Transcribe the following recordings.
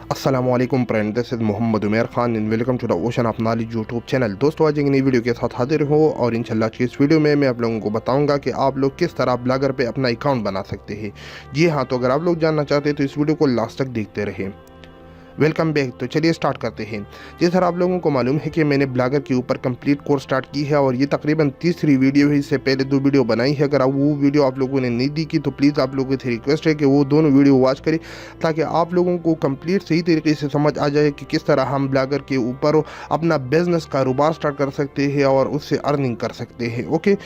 अस्सलाम वालेकुम friend, this is 𝗪𝗵𝗿 and welcome to the ocean of knowledge YouTube channel. दोस्तों, आज एक नई वीडियो के साथ हाजिर हो और इंशाल्लाह आज की इस वीडियो में मैं आप लोगों को बताऊंगा कि आप लोग किस तरह ब्लॉगर पे अपना अकाउंट बना सकते हैं। जी हाँ, तो अगर आप लोग जानना चाहते हैं तो इस वीडियो को लास्ट तक देखते रहें। Welcome back. तो चलिए स्टार्ट करते हैं। जिस तरह आप लोगों को मालूम है कि मैंने ब्लॉगर के ऊपर कंप्लीट कोर्स स्टार्ट की है और ये तकरीबन तीसरी वीडियो है। इससे पहले 2 वीडियो बनाई है। अगर वो वीडियो आप लोगों ने नहीं देखी तो प्लीज़ आप लोगों से रिक्वेस्ट है कि वो दोनों वीडियो वॉच करें, ताकि आप लोगों को कंप्लीट सही तरीके से समझ आ जाए कि किस तरह हम ब्लॉगर के ऊपर अपना बिजनेस कारोबार स्टार्ट कर सकते हैं और उससे अर्निंग कर सकते हैं। ओके,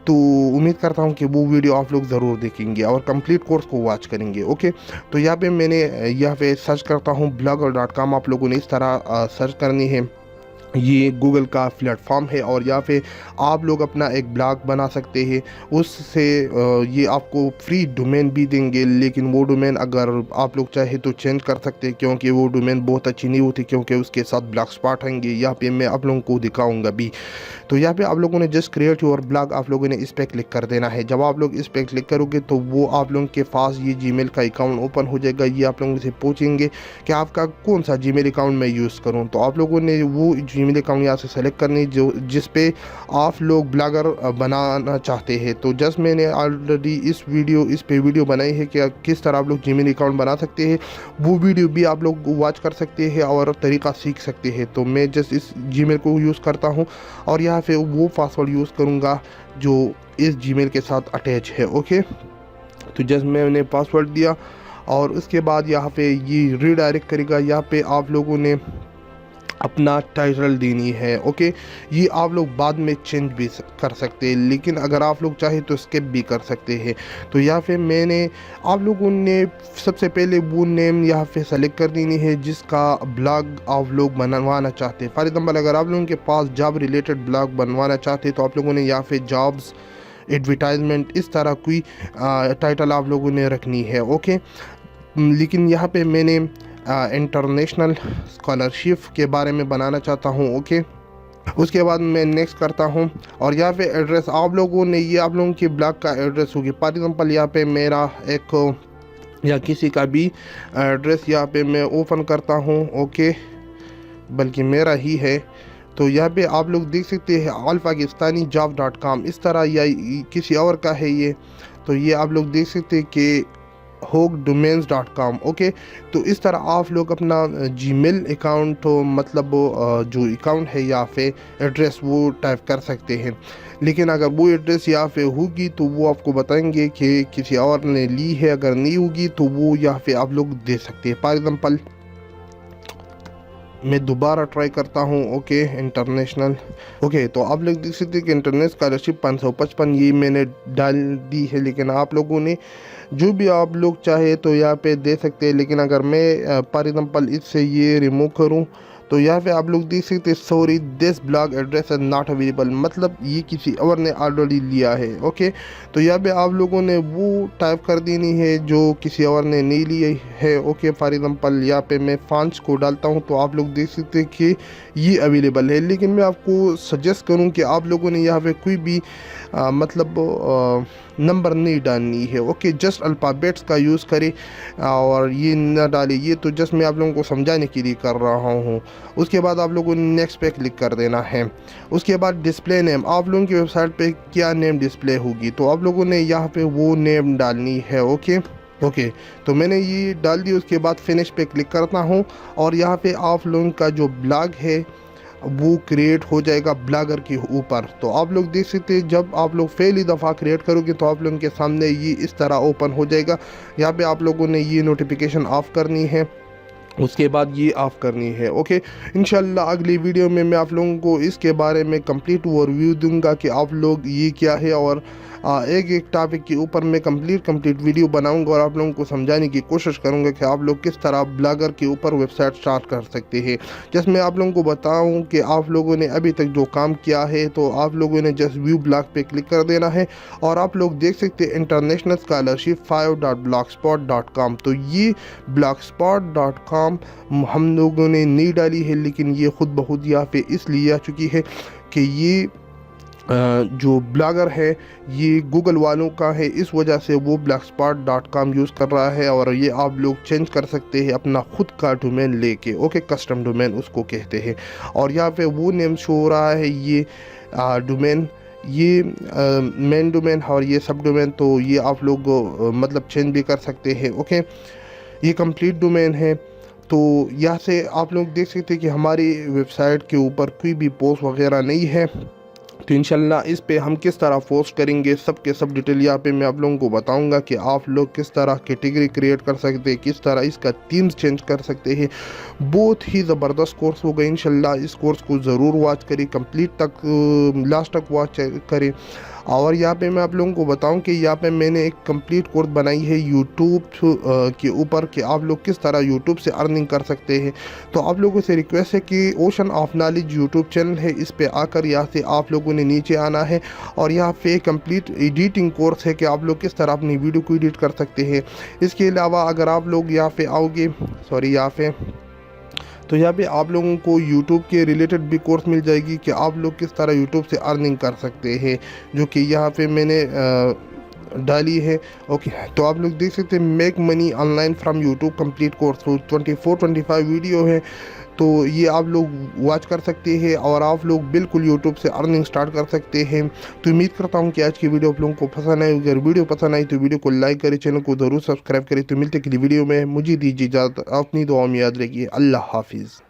तो उम्मीद करता हूँ कि वो वीडियो आप लोग ज़रूर देखेंगे और कंप्लीट कोर्स को वॉच करेंगे। ओके, तो यहाँ पे मैंने यहाँ पे सर्च करता हूँ blogger.com। आप लोगों ने इस तरह सर्च करनी है। ये गूगल का प्लेटफॉर्म है और यहाँ पे आप लोग अपना एक ब्लॉग बना सकते हैं। उससे ये आपको फ्री डोमेन भी देंगे, लेकिन वो डोमेन अगर आप लोग चाहे तो चेंज कर सकते हैं, क्योंकि वो डोमेन बहुत अच्छी नहीं होती, क्योंकि उसके साथ ब्लॉग स्पॉट आएंगे। यहाँ पे मैं आप लोगों को दिखाऊंगा भी। तो यहाँ पे आप लोगों ने जस्ट क्रिएट योर ब्लॉग, आप लोगों ने इस पर क्लिक कर देना है। जब आप लोग इस पर क्लिक करोगे तो वो आप लोगों के पास ये जीमेल का अकाउंट ओपन हो जाएगा। ये आप लोगों से पूछेंगे कि आपका कौन सा जीमेल अकाउंट मैं यूज़ करूँ। तो आप लोगों ने वो जीमेल अकाउंट यहाँ से सेलेक्ट करनी जो जिस पे आप लोग ब्लॉगर बनाना चाहते हैं। तो जस्ट मैंने ऑलरेडी इस पे वीडियो बनाई है कि किस तरह आप लोग जीमेल अकाउंट बना सकते हैं। वो वीडियो भी आप लोग वॉच कर सकते हैं और तरीका सीख सकते हैं। तो मैं जस्ट इस जीमेल को यूज़ करता हूँ और यहाँ पे वो पासवर्ड यूज़ करूँगा जो इस जीमेल के साथ अटैच है। ओके, तो जस्ट मैंने पासवर्ड दिया और उसके बाद यहाँ पे ये रीडायरेक्ट करेगा। यहाँ पे आप लोगों ने अपना टाइटल देनी है। ओके, ये आप लोग बाद में चेंज भी कर सकते हैं, लेकिन अगर आप लोग चाहे तो स्किप भी कर सकते हैं। तो यहाँ पे मैंने आप लोगों ने सबसे पहले वो नेम यहाँ पे सेलेक्ट कर देनी है जिसका ब्लॉग आप लोग बनवाना चाहते हैं। फॉर एग्जाम्पल, अगर आप लोगों के पास जॉब रिलेटेड ब्लॉग बनवाना चाहते हैं तो आप लोगों ने यहाँ पे जॉब्स एडवर्टाइजमेंट इस तरह कोई टाइटल आप लोगों ने रखनी है। ओके, लेकिन यहाँ पे मैंने इंटरनेशनल स्कॉलरशिप के बारे में बनाना चाहता हूँ। ओके, उसके बाद मैं नेक्स्ट करता हूँ और यहाँ पे एड्रेस आप लोगों ने ये आप लोगों के ब्लॉग का एड्रेस होगी। फॉर एग्जाम्पल, यहाँ पे मेरा एक या किसी का भी एड्रेस यहाँ पे मैं ओपन करता हूँ। ओके, बल्कि मेरा ही है। तो यहाँ पे आप लोग देख सकते हैं 𝗪𝗏𝗏 इस तरह या किसी और का है ये। तो ये आप लोग देख सकते हैं कि hookdomains.com। ओके, तो इस तरह आप लोग अपना जीमेल अकाउंट तो मतलब जो अकाउंट है यहाँ पे एड्रेस वो टाइप कर सकते हैं। लेकिन अगर वो एड्रेस यहाँ पे होगी तो वो आपको बताएंगे कि किसी और ने ली है। अगर नहीं होगी तो वो यहाँ पे आप लोग दे सकते हैं। फॉर एग्जाम्पल, मैं दोबारा ट्राई करता हूँ। Okay, international. ओके, तो आप लोग देख सकते हैं कि इंटरनेशनल स्कॉलरशिप 555 ये मैंने डाल दी है, लेकिन आप लोगों ने जो भी आप लोग चाहे तो यहाँ पे दे सकते हैं। लेकिन अगर मैं फॉर एग्जाम्पल इससे ये रिमूव करूँ तो यहाँ पे आप लोग देख सकते हैं sorry this blog address is not available, मतलब ये किसी और ने ऑलरेडी लिया है। ओके, तो यहाँ पे आप लोगों ने वो टाइप कर देनी है जो किसी और ने नहीं ली है। ओके, फॉर एग्जांपल यहाँ पे मैं फ्रांस को डालता हूँ तो आप लोग देख सकते हैं कि ये अवेलेबल है। लेकिन मैं आपको सजेस्ट करूँ कि आप लोगों ने यहाँ पे कोई भी मतलब नंबर नहीं डालनी है। ओके, जस्ट अल्फ़ाबेट्स का यूज़ करें और ये न डालें। ये तो जस्ट मैं आप लोगों को समझाने के लिए कर रहा हूँ। उसके बाद आप लोगों ने नेक्स्ट पे क्लिक कर देना है। उसके बाद डिस्प्ले नेम, आप लोगों की वेबसाइट पे क्या नेम डिस्प्ले होगी तो आप लोगों ने यहाँ पे वो नेम डालनी है। ओके, तो मैंने ये डाल दी। उसके बाद फिनिश पे क्लिक करता हूँ और यहाँ पे आप लोगों का जो ब्लॉग है वो क्रिएट हो जाएगा ब्लॉगर के ऊपर। तो आप लोग देख सकते हैं जब आप लोग पहली दफ़ा क्रिएट करोगे तो आप लोगों के सामने ये इस तरह ओपन हो जाएगा। यहाँ पे आप लोगों ने ये नोटिफिकेशन ऑफ करनी है, उसके बाद ये ऑफ़ करनी है। ओके, इंशाल्लाह अगली वीडियो में मैं आप लोगों को इसके बारे में कंप्लीट ओवरव्यू दूंगा कि आप लोग ये क्या है और एक एक टॉपिक के ऊपर मैं कंप्लीट वीडियो बनाऊंगा और आप लोगों को समझाने की कोशिश करूंगा कि आप लोग किस तरह ब्लॉगर के ऊपर वेबसाइट स्टार्ट कर सकते हैं। जस्ट मैं आप लोगों को बताऊं कि आप लोगों ने अभी तक जो काम किया है तो आप लोगों ने जस्ट व्यू ब्लॉग पे क्लिक कर देना है और आप लोग देख सकते हैं इंटरनेशनल स्कॉलरशिप 5.blogspot.com। तो ये blogspot.com हम लोगों ने नहीं डाली है, लेकिन ये खुद ब खुद यहाँ पे इसलिए आ चुकी है कि ये जो ब्लॉगर है ये गूगल वालों का है, इस वजह से वो blackspot.com यूज़ कर रहा है। और ये आप लोग चेंज कर सकते हैं अपना खुद का डोमेन लेके, ओके, कस्टम डोमेन उसको कहते हैं। और यहाँ पे वो नेम शो हो रहा है, ये डोमेन, ये मेन डोमेन और ये सब डोमेन, तो ये आप लोग मतलब चेंज भी कर सकते हैं, ओके। ये कंप्लीट डोमेन है। तो यहाँ से आप लोग देख सकते हैं कि हमारी वेबसाइट के ऊपर कोई भी पोस्ट वगैरह नहीं है। तो इंशाल्लाह इस पे हम किस तरह पोस्ट करेंगे सब के सब डिटेल यहाँ पे मैं आप लोगों को बताऊंगा कि आप लोग किस तरह कैटेगरी क्रिएट कर सकते हैं, किस तरह इसका थीम्स चेंज कर सकते हैं। बहुत ही ज़बरदस्त कोर्स होगा इंशाल्लाह। इस कोर्स को ज़रूर वॉच करें, कंप्लीट तक लास्ट तक वॉच करें। और यहाँ पे मैं आप लोगों को बताऊं कि यहाँ पे मैंने एक कंप्लीट कोर्स बनाई है यूट्यूब के ऊपर कि आप लोग किस तरह यूट्यूब से अर्निंग कर सकते हैं। तो आप लोगों से रिक्वेस्ट है कि ocean of knowledge YouTube channel है, इस पे आकर यहाँ से आप लोगों ने नीचे आना है और यहाँ पे कंप्लीट एडिटिंग कोर्स है कि आप लोग किस तरह अपनी वीडियो को एडिट कर सकते हैं। इसके अलावा अगर आप लोग यहाँ पे आओगे, तो यहाँ पे आप लोगों को YouTube के रिलेटेड भी कोर्स मिल जाएगी कि आप लोग किस तरह YouTube से अर्निंग कर सकते हैं, जो कि यहाँ पे मैंने डाली है, ओके। तो आप लोग देख सकते हैं make money online from YouTube complete course, 24-25 video है। तो ये आप लोग वॉच कर सकते हैं और आप लोग बिल्कुल यूट्यूब से अर्निंग स्टार्ट कर सकते हैं। तो उम्मीद करता हूँ कि आज की वीडियो आप लोगों को पसंद आई। अगर वीडियो पसंद आई तो वीडियो को लाइक करें, चैनल को ज़रूर सब्सक्राइब करें। तो मिलते अगली वीडियो में, मुझे दीजिए इजाज़त, अपनी दुआ में याद रखिए। अल्लाह हाफिज़।